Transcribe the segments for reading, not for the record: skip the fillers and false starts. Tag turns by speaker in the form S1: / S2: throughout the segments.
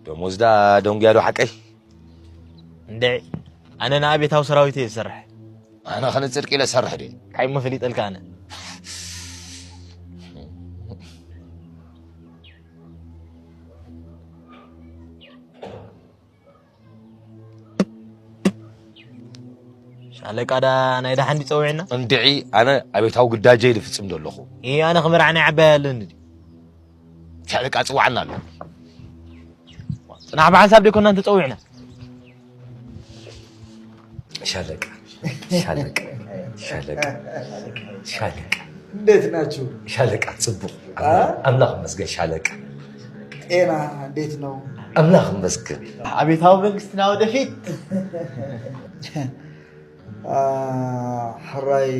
S1: ደሞዝ دا دونجيادو حقي
S2: ندعي انا نابيتاو سراويتي يسرح
S1: انا خليت صدقي لا سرح دي
S2: كاي ما فليت الك انا شالك انا ايدا حندي صوعنا
S1: اندعي انا ابيتاو غداجي دفصم دلخو
S2: اي انا خمر عنا عبالن
S1: شالك اصوعنا له
S2: انا بحساب دي كنا انت تصوعنا
S1: شالك
S3: እንዴት ናችሁ
S1: شالك አጽብቅ አምላክ መስገን شالك
S3: ጤና እንዴት ነው
S1: አምላክ መስገን
S2: አቤታው መንግስትና ወደፊት
S3: حراي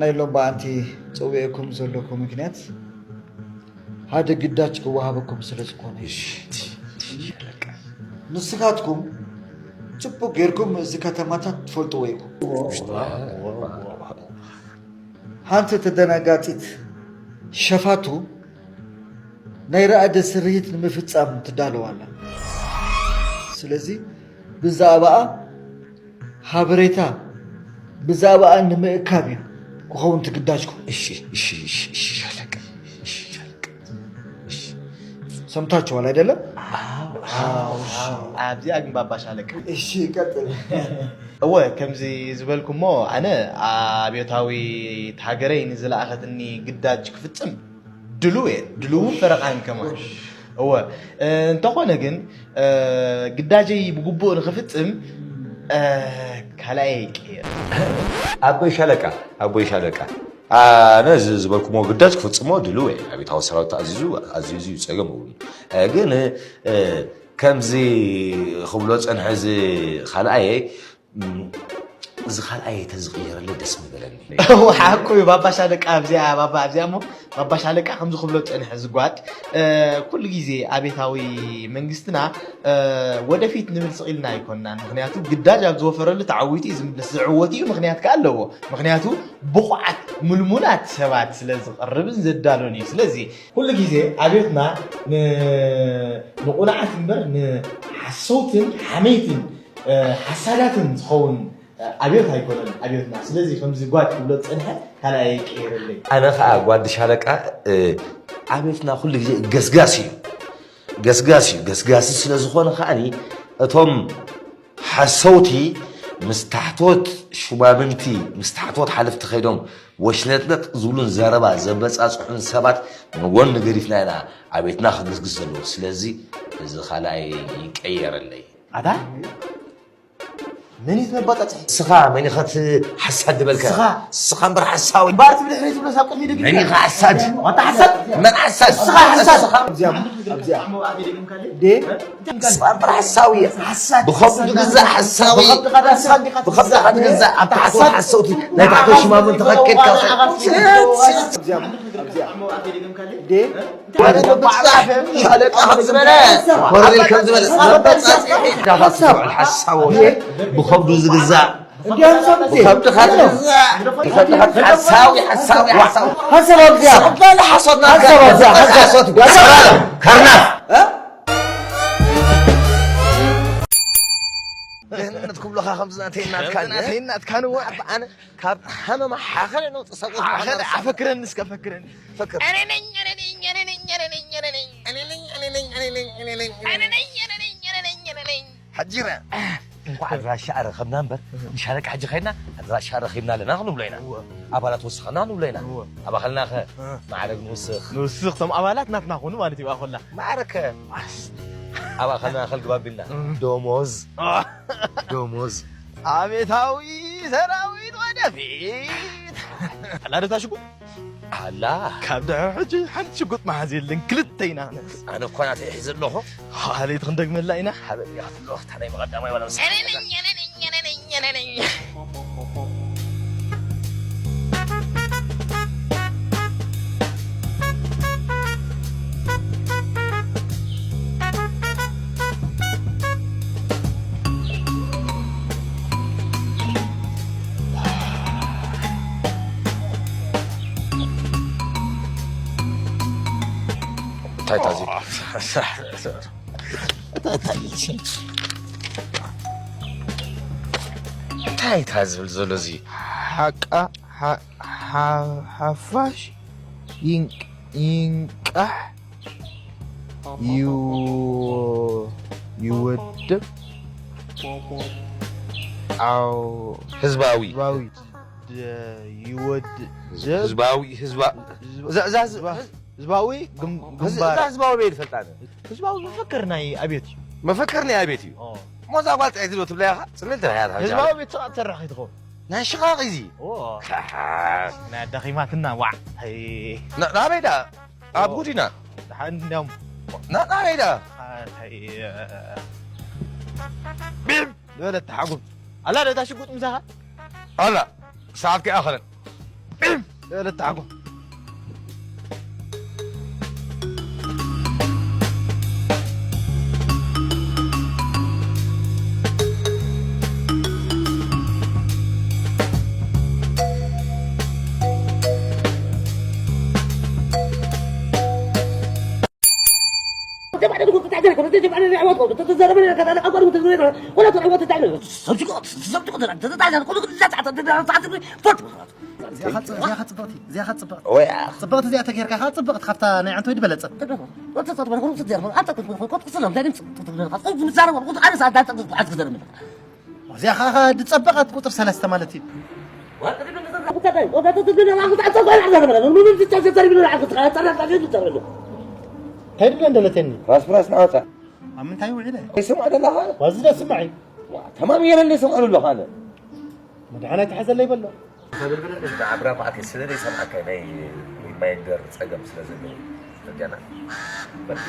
S3: ናይሎም ባንቲ ጽውየኩም ዘለኩም ምክንያት ሃደ ግዳች ከዋሃበኩም ስለዝኮነ
S1: شالك
S3: ንስኻትኩም ጽቡቅ ጌርኩም እዚ ከተማታት ትፈልጡ ወይኩ ሃንተ ተደናጋጢት ሸፋቱ ናይ ረአደ ስርሂት ንምፍጻም ትዳለዋላ ስለዚህ ብዛዕባ ሓበሬታ ብዛዕባ ንምእካብ ክኸውን ትግዳጅኩ
S1: እሺ شالك
S3: ሰምታችኋል አይደለም
S2: ابزي اجن بابا شالك
S3: እሺ ቀጥል
S2: هو كمزي زبلكمو انا ابيوتاوي تهاجرين زلاخذني قداج كفصم دلو فرقان كمان هو انت خونا جن قداجي بغبو نخفصم كلاي كير
S1: ابوي شالك انا زبلكمو قداج كفصمو دلو ابيتاو سراو تعزيزو يصغمو ግን ከምዚ خبሎ ጸንሐዚ خلأي زخلأي تزغيرل دس مبلني
S2: هو حقو بابا شالك ابزيا بابا ابزيامو بابا شالك خمس خبሎ ጸንሐ ዝጓት كل ጊዜ አቤታዊ መንግስትና ወደፊት ንብል ጽኢልና ይኮንና ምክንያቱ ግዳጅ ኣብ ዝወፈረሉ ተዓዊቲ ዝምልስ ዝዕወቲ ምክንያት ካለው ምክንያቱ ብቑዓት ሙልሙላት ሰባት ስለዝቀርብን ዘዳሎኒ ስለዚ كل ጊዜ አቤትና ንቁናዓት እንበር ንሐሶትን ሓመይትን ሓሳዳትን ዝኸውን አብዮት አይቆለም አብዮትና ስለዚህ ከምዚ ጓድ ብሎ ጸንሐ ካላይ ቀይረልኝ
S1: انا ጓድ ሻለቃ አብዮትና ሁሉ ጊዜ ገስጋሲ ስለዝኾነ ኻኒ እቶም ሓሶቲ مستحتوت شبابنتي مستحتوت حلفت خيدهم وشلتلت زولون زربا زبصاصحون سبات نغون نغريفنا انا عبيتنا خغزغزلو سلازي እዚ خلاي يقيرلي
S2: ادا مني تنبطت
S1: سخا مني خت حسد بالك سخا امبر حساوي
S2: بارت بدحريت بلا ساقط لي دقيقه
S1: مني حسد
S2: وانت حسد
S1: من حسد
S2: سخا حسد
S3: ابزيا
S2: دي
S1: امبر حساوي بخبط جزاء حساوي بخبط حد جزاء انت حسوتي لا تحكيش ما من تفكر
S3: ابزيا دي
S1: شالك اخذ زملاء وري الكم زملاء الحساوي بخبط جزاء بخبط خد جزاء حساوي لا حصدنا كرناف نتكم لها خمسناتين نات كانوا انا كاب حمام حاخر انه تصقف
S2: افكرن اسك افكرن
S1: فكر حجيره እንኳን ራሻረ خدنا نبر نشارك حج خينا ራሻረ خينا لنا نخلو بلينا ابالات وسخنا نو بلينا ابخلنا معرك
S2: نوسخ تم ابالات ناتنا خونو مالتي واخلنا
S1: معركه ابخلنا خلق بابنا دوموز
S2: አቤታዊ ሰራዊት ወደፊት አላደ ታሽጉ አላ ካብዳ ሕጂ ሓንቲ ሽጉጥ ማሓዚልን ክልተይና
S1: ኣነ ኮናት ይሕዝለኹ
S2: ሓሊት ክንደግመላ ኢና
S1: ሓበል ያፍለኹ ታናይ መቐዳማይ ወላ تاي تازي تاي تازل زلزي
S2: حقا حفاش ينقح يودب أو
S1: حزباوي
S2: يود
S1: حزباوي
S2: حزباوي
S1: حزباوي بيد فلتانه
S2: حزباوي مفكرنا أبيتي
S1: مفكرني يا بيتي ما زعلت عيدلو تبلاها سلمت هذا
S2: حزباوي بيترخي تخو
S1: نا شقاقي زي
S2: اوه نا دخيماتنا وع هي
S1: نا بيدا ابوتينا
S2: حنم
S1: نا بيدا
S2: هي بيم ولا تحقق الله لا تشقط مساحه
S1: هلا ساعتك اخر
S2: بيم ولا تحقق
S4: تجب على العوض تتزرب من كذا انا اقول متزرب ولا تعوض تعمل صدق
S5: زي خط صبغتي ويا صبغت زي تكيرك خط صبغت خفتا ني عنتو يدبلص زي خا تصبغت قطر 3 مالتي هيد لندلتني
S1: راس نعطى
S5: من تاي وعده
S1: يسمع الله
S5: وزد سمعي
S1: تمام يلا اللي يسمع له هذا
S5: مدحنا تحزن لي بلو
S1: انت عبره بعد السنه يسمعك هنا ما يقدر تصقم سلازم رجعنا برجع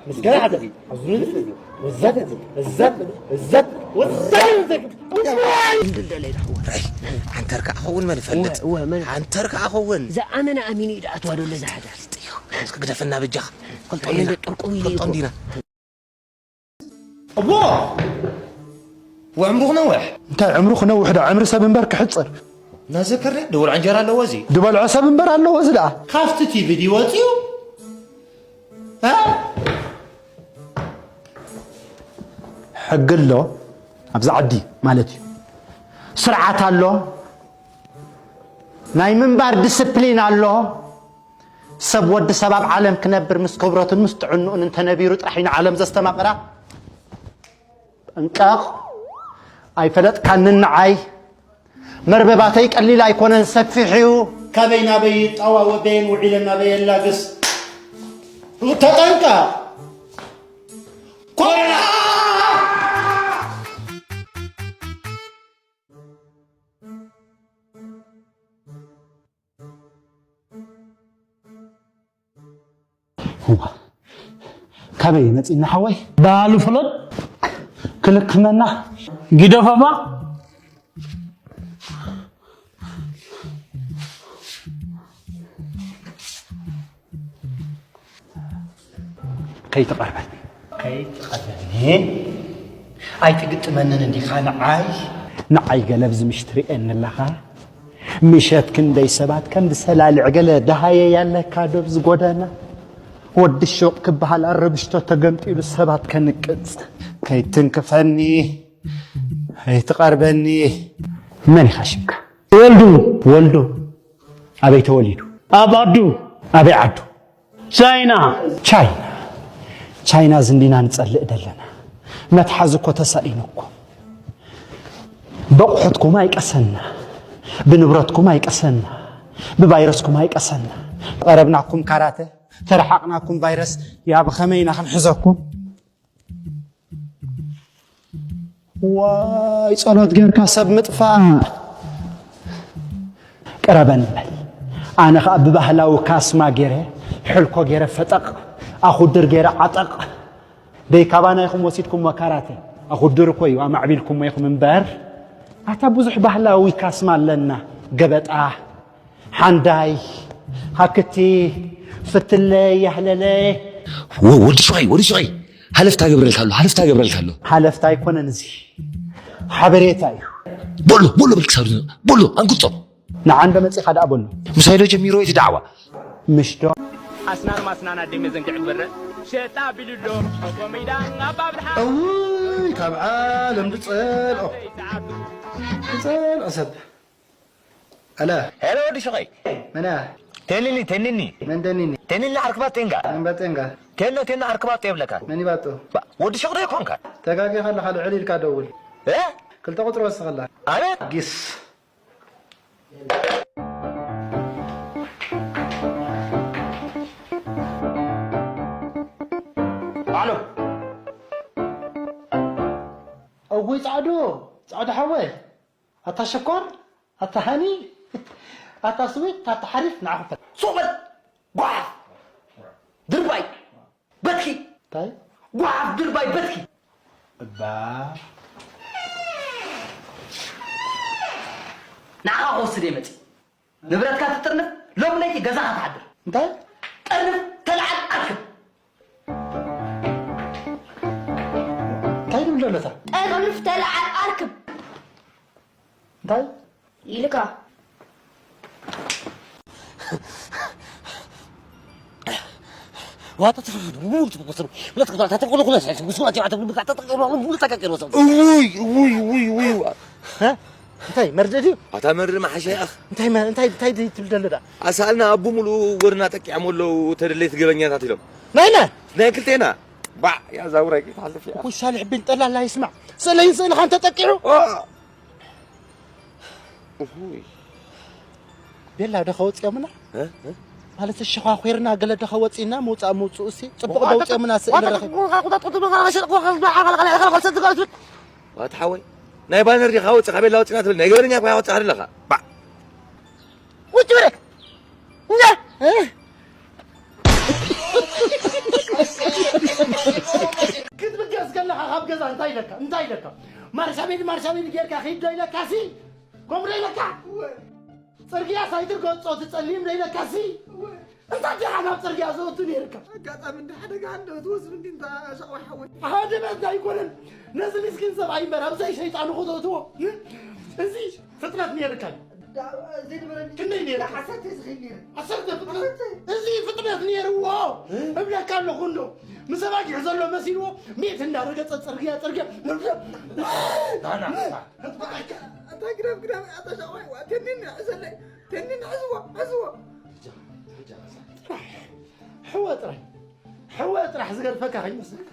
S5: مسكين حدا الزد
S1: عن تركع خون ما نفلت عن تركع خون
S4: زعمنا امين يدعت ولا لا حدا
S1: قدفنا بالجخ
S4: قلت انا طرقوي لي
S1: طندينا
S5: الله
S1: وعمره نوح
S5: انت عمره نوح ده عمر سب مبارك حصر
S1: نذكر دور عنجرة له وزي
S5: دبل عسب مبار له وزلا خافتي فيديوتيو ها حق له ابز عدي مالتي سرعات الله ناي منبر ديسيبلين الله سب ود سباب عالم كنبر مس كبرات مستعنو ان انت نبيرو طرحين عالم زستمقرا انقاخ اي فلط كان نعاي مربباتي قليل ايكونن سفحيو كبينا بي طوا وبين وعيلنا بي لاغس تطنقا كولا هو كبي مصينا حوي بالو فلط كلكمنا غيدفما كي تقربني اي تقطمنن اندي خان عاي نعاي قلبز مشتري ان لها مشات كندي سبات كند سلال عقله دهايه ياله كادبز غودانا ود الشوق كبحال الربشتو تغمطي بسبات كنقص كي تنكفني هي تقربني من خشمك ولدو ابي توليدو ابادو ابي عدو چاينا زندينا نصلق دلنا متحزكو تسائنكو بقحتكم ما يقسنا بنبرتكم ما يقسنا بفيروسكم ما يقسنا قربناكم كاراته ترحقناكم فيروس يا بخمينا خنحزكم واي صلوت غيرك سب مطفا قربن انا خ ببهلاو كاسما غيره حلكو غيره فطق اخدر غيره عطق بيكابانا يخم وسيدكم مكاراته اخدر كوي ومعبيلكم يخم منبر اتا بزح بهلاوي كاسما لنا غبطا حنداي هكتي فتلي يحللي
S1: ودي شوي حلفتا قبرل كالو
S5: حلفتا يكون نزي حبريتا
S1: بولو بالكسر بولو انقطب
S5: نعم بمصي خد ابولو
S1: مسايلو جميرو يتدعوا
S5: مش دو
S6: أسنان ما أسنان أدي مزنك عبرة شتا بلدو وميدان أباب الحال
S5: أوي كاب عالم بتصل أسد ألا
S1: هلو ودي شوي
S5: منا
S1: تنيني
S5: من دنيني
S1: تنيني عركبات تنقا
S5: من باتنقا
S1: تنو عركبات يبلك
S5: مني باتو
S1: ودي شغل يكونك
S5: تقاقي خلي علي الكادول
S1: ايه
S5: كل تقطر بس خلا
S1: انا
S5: قيس الو أوي صعدو حوي أتا شكر أتا هني أتا سويت أتا حريف نعرف
S4: صوبت ضعف درباي بدكي
S5: طيب
S4: ضعف درباي بدكي
S5: با
S4: نعم أوصل يمتي نبرتك تطرنف لو منيتي جزاها تعدل
S5: طيب
S4: طرنف تلعب أركب
S5: طيب ولا لا
S7: طرنف تلعب أركب
S5: طيب
S7: يلقى
S1: وهذا لا تقدر تقول كل شيء بس ما تعرف وي
S5: ها انتي مرجدي
S1: اتمر مع شيخ
S5: انتي تبدل
S1: اسالنا ابو ملو ورنا تقيامولو تدليت غبنيات لهم
S5: ناينا
S1: ناكلتينا با يا زورك تعرف يا
S5: وش صالح بن طلع لا يسمع سلين خان تتقيعو بيلا دخوت يمنا
S1: ها
S5: ማለት ሸኻኺርና ገለ ደኸወፂና መውፃእ እሲ ጽቡቕ ደውፅ ምና ስእሊ ረኺብ
S1: واتحوي ناي بانر دي خاوص خبيل لا وصنا تبل ناي غبرنيا كو ياوص على با
S5: وش برك لا كنت بدي اسقل لك خاب غزا انتي لك مارشابيل غيرك خيد لك كاسي قمري لك صرقيا سايدر قصو تصليم ليلة كاسي انت جا انا صرقيا زوتو نيركا
S2: قاطع من حدا عنده توصل من انت شقوي حوي
S5: هذا ما دا يكون نازل مسكين سبعي مرا زي شيطان خذوتو ازي فطرت نيركا
S2: زيد بلد
S5: كني نيركا
S2: حسيت زغيني
S5: حسيت فطرت ازي فطرت نير واو ابلا كان له كله مسباق يحزلو مسيلو ميت النار رقص صرقيا انا
S2: أتقرب قدام أتشوي تنين عزوة
S5: حوات راح زقر فكه يمسك